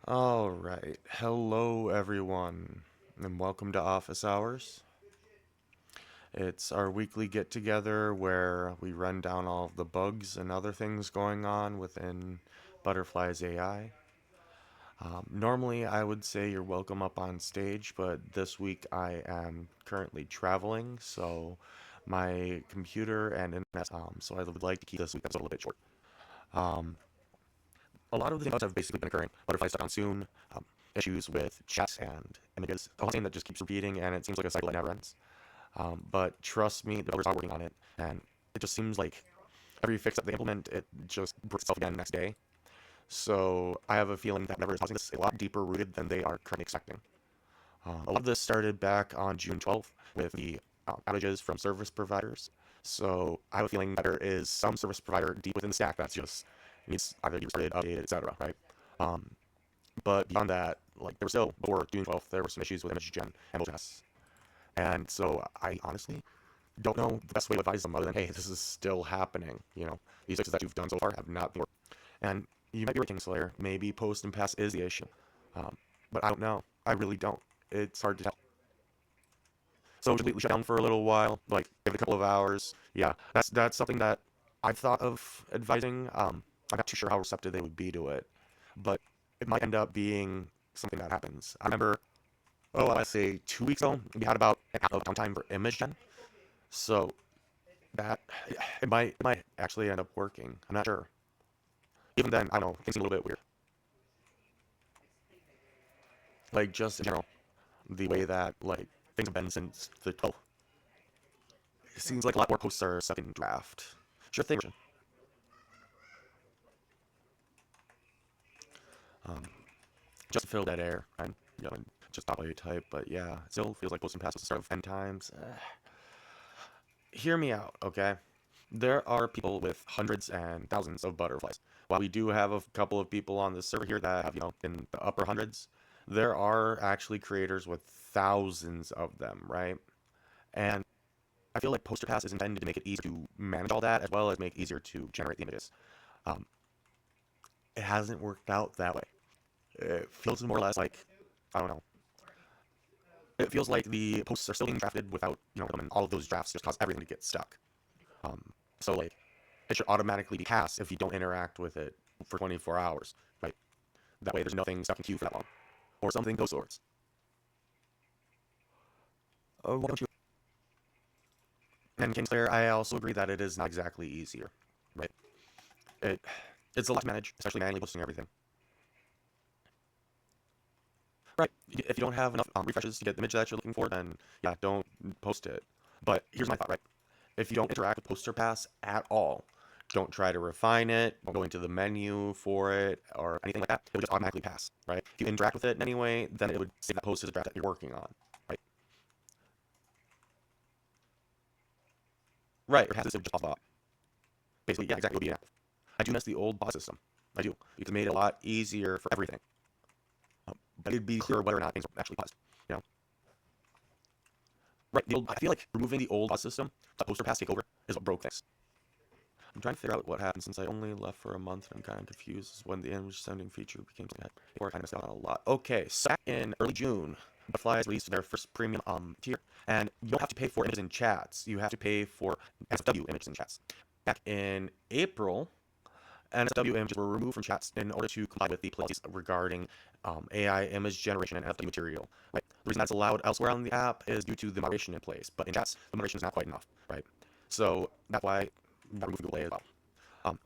All right. Hello, everyone, and welcome to Office Hours. It's our weekly get together where we run down all of the bugs and other things going on within Butterfly's AI. Normally, I would say you're welcome up on stage, but this week I am currently traveling, so my computer and internet, so I would like to keep this week episode a little bit short. Um, a lot of the things have basically been occurring. Butterfly stuck on soon, issues with chats and images, the whole thing that just keeps repeating, and it seems like a cycle that never ends. But trust me, the developers are working on it, and it just seems like every fix that they implement, it just breaks itself again next day. So I have a feeling that whatever is causing this is a lot deeper rooted than they are currently expecting. A lot of this started back on June 12th with the outages from service providers. So I have a feeling that there is some service provider deep within the stack that's just needs either to be restarted, updated, etc. Right? Um, but beyond that, like there were still before June 12th, there were some issues with image gen and OS. And so I honestly don't know the best way to advise them other than, hey, this is still happening. These fixes that you've done so far have not been working. And you might be right, Kingslayer. Maybe post and pass is the issue. Um, but I don't know. I really don't. It's hard to tell. So just completely shut down for a little while, like give it a couple of hours. Yeah, that's something that I've thought of advising. I'm not too sure how receptive they would be to it, but it might end up being something that happens. I remember, I want to say 2 weeks ago, we had about an hour of downtime for image gen. So that it might actually end up working. I'm not sure. Even then, I don't know. Things seem a little bit weird. Like just in general, the way that like things have been since the 12th. It seems like a lot more posts are stuck in draft. Sure thing. Um, just to fill that air and just stop while you type. But yeah, it still feels like post and pass was the start of end times. Hear me out, okay? There are people with hundreds and thousands of butterflies. While we do have a couple of people on the server here that have, in the upper hundreds, there are actually creators with thousands of them, right? And I feel like Poster Pass is intended to make it easier to manage all that as well as make it easier to generate the images. Um, it hasn't worked out that way. It feels more or less like, I don't know. It feels like the posts are still being drafted without, them, and all of those drafts just cause everything to get stuck. Um, so like, it should automatically be passed if you don't interact with it for 24 hours, right? That way there's nothing stuck in queue for that long. Or something those sorts. Why don't you? And Kingslayer, I also agree that it is not exactly easier, right? It, it's a lot to manage, especially manually posting everything. Right, if you don't have enough refreshes to get the image that you're looking for, then yeah, don't post it. But here's my thought, right? If you don't interact with Poster Pass at all, don't try to refine it, don't go into the menu for it, or anything like that. It would just automatically pass, right? If you interact with it in any way, then it would save that post as a draft that you're working on, right? Right, or passes it would just pop up. Basically, yeah, exactly, it would be an app. I do miss the old bot system. I do. Because it made it a lot easier for everything. But it'd be clear whether or not things were actually paused, you know? Right, I feel like removing the old bot system, the Poster Pass takeover, is what broke things. I'm trying to figure out what happened since I only left for a month and I'm kind of confused when the image sending feature became something that people are kind of missed out on a lot. Okay, so back in early June, Butterfly released their first premium tier, and you don't have to pay for images and chats. You have to pay for NSFW images and chats. Back in April, NSFW images were removed from chats in order to comply with the policies regarding AI image generation and NSFW material. Right? The reason that's allowed elsewhere on the app is due to the moderation in place, but in chats, the moderation is not quite enough, right? So that's why got removed from Google Play as well. Um,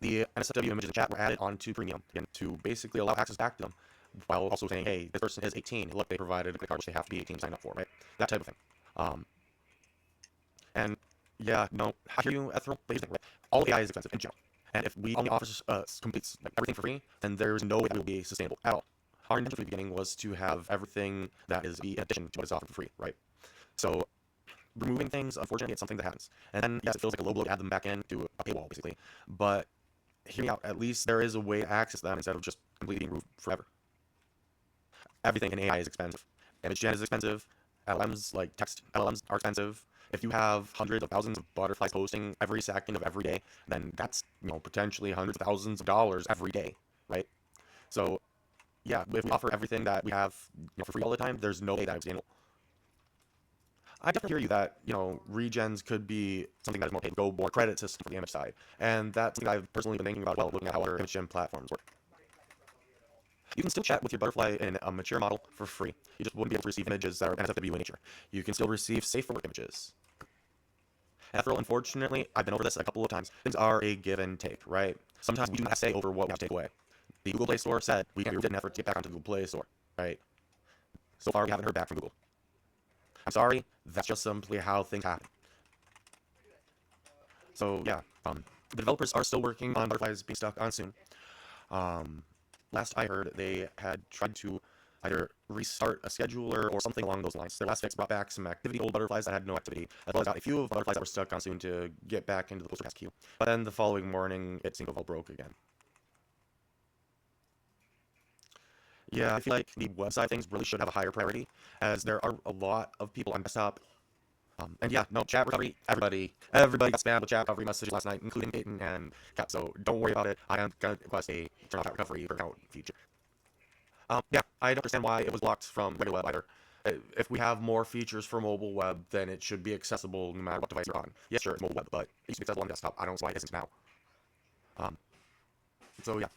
the NSFW images in chat were added onto Premium again to basically allow access back to them, while also saying, hey, this person is 18. Look, they provided a credit card which they have to be 18 to sign up for, right? That type of thing. Um, and yeah, no, I hear you, Ethereal, but here's the thing, right? All AI is expensive in general. And if we only offer completes like everything for free, then there's no way that will be sustainable at all. Our intention from the beginning was to have everything that is in addition to what is offered for free, right? So removing things, unfortunately, it's something that happens. And then, yes, it feels like a low blow to add them back in to a paywall, basically. But hear me out. At least there is a way to access them instead of just completely being removed forever. Everything in AI is expensive. Image gen is expensive. LLMs, like text LLMs, are expensive. If you have hundreds of thousands of butterflies posting every second of every day, then that's potentially hundreds of thousands of dollars every day, right? So yeah, if we offer everything that we have, for free all the time, there's no way that it's sustainable. I definitely hear you that, regens could be something that is more paid, go more credit system for the image side. And that's something I've personally been thinking about while looking at how other image gen platforms work. You can still chat with your butterfly in a mature model for free. You just wouldn't be able to receive images that are NSFW in nature. You can still receive safe for work images. After all, unfortunately, I've been over this a couple of times. Things are a give and take, right? Sometimes we do not say over what we have to take away. The Google Play Store said we did an effort to get back onto the Google Play Store, right? So far, we haven't heard back from Google. I'm sorry, that's just simply how things happen. So yeah, the developers are still working on butterflies being stuck on soon. Um, Last I heard, they had tried to either restart a scheduler or something along those lines. Their last fix brought back some activity to old butterflies that had no activity, as well as got a few of the butterflies that were stuck on soon to get back into the poster queue. But then the following morning, it seemed to have all broke again. Yeah, I feel like the website things really should have a higher priority, as there are a lot of people on desktop. And yeah, no, chat recovery, everybody got spammed with chat recovery messages last night, including Peyton and Kat, so don't worry about it. I am going to request a turn off chat recovery for account feature. Yeah, I don't understand why it was blocked from regular web either. If we have more features for mobile web, then it should be accessible no matter what device you're on. Yeah, sure, it's mobile web, but it used to be accessible on desktop. I don't see why it isn't now. Um, so yeah,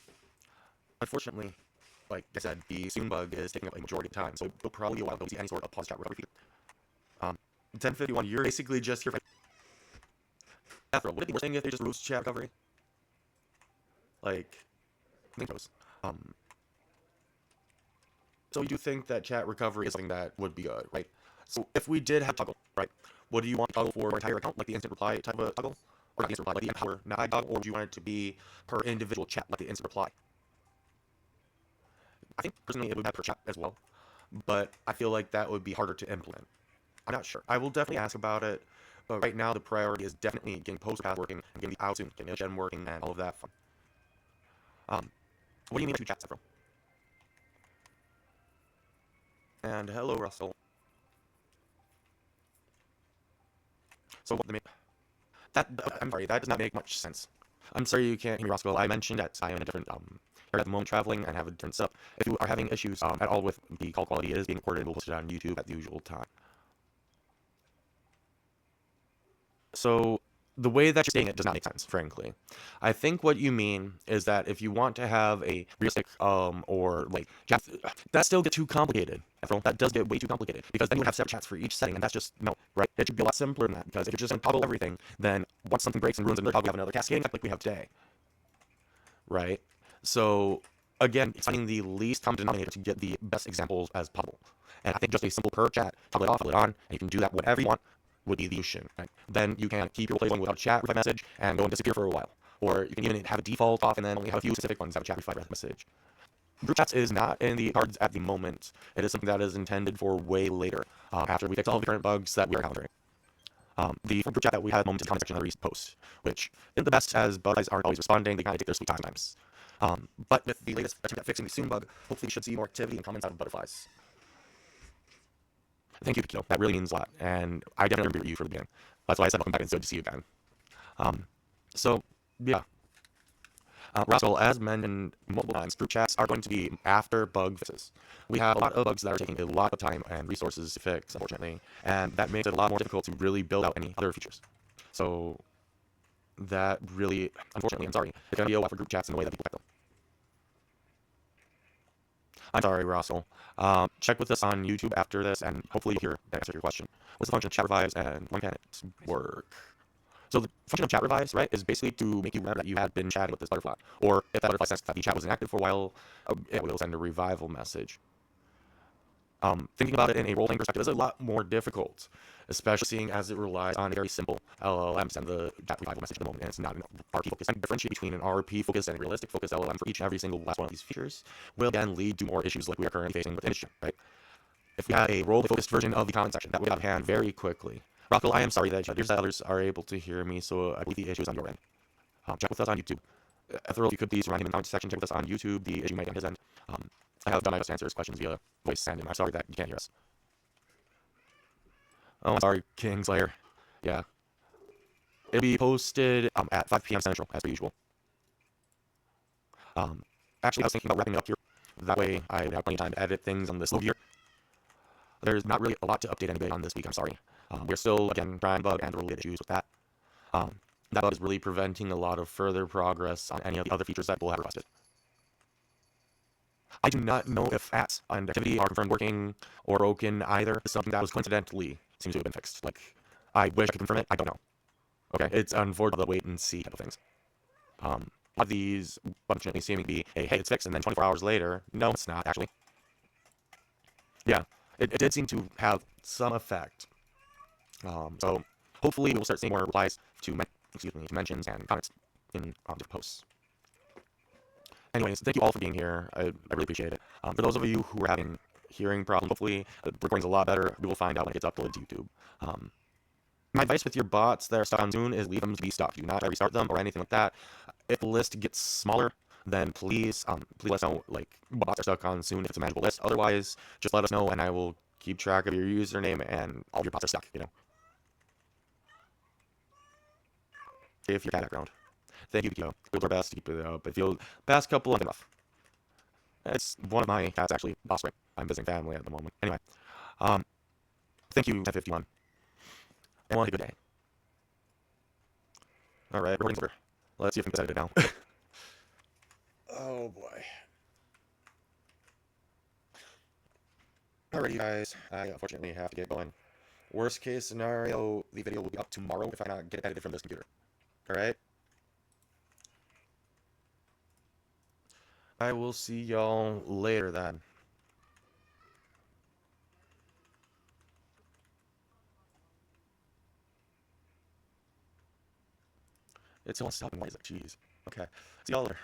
unfortunately, like I said, the soon bug is taking up a majority of time, so it'll probably be a while until we see any sort of pause chat recovery feature. 1051, you're basically just here for Afro. Would it be worse thing if they just removed chat recovery? Like, I think it was. Um, so you do think that chat recovery is something that would be good, right? So if we did have toggle, right, would you want toggle for your entire account, like the instant reply type of toggle? Or not the instant reply, like the empower now toggle, or would you want it to be per individual chat, like the instant reply? I think personally it would be per chat as well, but I feel like that would be harder to implement. I'm not sure. I will definitely ask about it, but right now the priority is definitely getting post path working and getting the out soon, getting gen working and all of that fun. What do you mean by two chats, Ephraim? And hello, Russell. So what the that I'm sorry, that does not make much sense. I'm sorry you can't hear me, Roscoe. I mentioned that I am in a different area at the moment traveling and have a different setup. If you are having issues at all with the call quality, it is being recorded and we'll post it on YouTube at the usual time. So the way that you're saying it does not make sense, frankly. I think what you mean is that if you want to have a realistic or like that still gets too complicated. That does get way too complicated because then you would have separate chats for each setting, and that's just no, right? It should be a lot simpler than that because if you're just gonna toggle everything, then once something breaks and ruins another toggle, we have another cascading effect like we have today, right? So again, it's finding the least common denominator to get the best examples as possible. And I think just a simple per chat, toggle it off, toggle it on, and you can do that whenever you want would be the solution. Right? Then you can keep your plays on without a chat reply message and go and disappear for a while. Or you can even have a default off and then only have a few specific ones have a chat reply message. Group chats is not in the cards at the moment. It is something that is intended for way later, after we fix all of the current bugs that we are encountering. The group chat that we had at the moment is the comment section of the recent post, which isn't the best as bug guys aren't always responding. They kind of take their sweet time sometimes. But with the latest attempt at fixing the soon bug, hopefully you should see more activity and comments out of butterflies. Thank you, Kiko. That really means a lot, and I definitely remember you for the beginning. That's why I said welcome back. It's good to see you again. Um, so yeah, Roswell, as mentioned multiple times, group chats are going to be after bug fixes. We have a lot of bugs that are taking a lot of time and resources to fix, unfortunately, and that makes it a lot more difficult to really build out any other features. So that really, unfortunately, I'm sorry, it's going to be a while for group chats in the way that people expect them. I'm sorry, Russell. Check with us on YouTube after this, and hopefully you'll hear the answer to your question. What's the function of chat revives, and when can it work? So the function of chat revives, right, is basically to make you remember that you had been chatting with this butterfly. Or if that butterfly senses that the chat was inactive for a while, it will send a revival message. Thinking about it in a role-playing perspective is a lot more difficult, especially seeing as it relies on a very simple LLM send the chat revival message at the moment, and it's not an RP focus. And differentiate between an RP focus and a realistic focus LLM for each and every single last one of these features will again lead to more issues like we are currently facing with ImageGen, right? If we had a role-focused version of the comment section, that would get out of hand very quickly. Rockwell, I am sorry that your others are able to hear me, so I believe the issue is on your end. Check with us on YouTube. Ethereal, if you could please remind him in the comment section, check with us on YouTube. The issue might be on his end. I have done my best to answer his questions via voice, and I'm sorry that you can't hear us. Oh, I'm sorry, Kingslayer. Yeah. It'll be posted at 5 p.m. Central, as per usual. Actually, I was thinking about wrapping it up here. That way I would have plenty of time to edit things on this slow year. There's not really a lot to update anybody on this week, I'm sorry. We're still, again, trying bug and related issues with that. Um, that bug is really preventing a lot of further progress on any of the other features that people have requested. I do not know if ads and activity are confirmed working or broken either. It's something that was coincidentally seems to have been fixed. Like, I wish I could confirm it. I don't know. Okay, it's unfortunate the wait and see type of things. A lot of these, unfortunately, seeming to be a hey, it's fixed, and then 24 hours later, no, it's not actually. Yeah, it did seem to have some effect. So hopefully we'll start seeing more replies to to mentions and comments in different posts. Anyways, thank you all for being here. I really appreciate it. For those of you who are having hearing problems, hopefully the recording's a lot better. We will find out when it gets uploaded to YouTube. My advice with your bots that are stuck on Zune is leave them to be stuck. Do not try to restart them or anything like that. If the list gets smaller, then please let us know like what bots are stuck on Zune if it's a manageable list. Otherwise, just let us know and I will keep track of your username and all of your bots are stuck. If you're background. Thank you, Kiko. We'll do our best to keep it up. I feel past couple have been rough. It's one of my cats actually lost weight. I'm visiting family at the moment. Anyway, um, thank you, 1051. And have a good day. Alright, recording's over. Let's see if we can get edited now. Oh boy. Alrighty, guys. I unfortunately have to get going. Worst case scenario, the video will be up tomorrow if I not get it edited from this computer. Alright? I will see y'all later then. It's all stopping. Why is it? Jeez. Okay. See y'all later.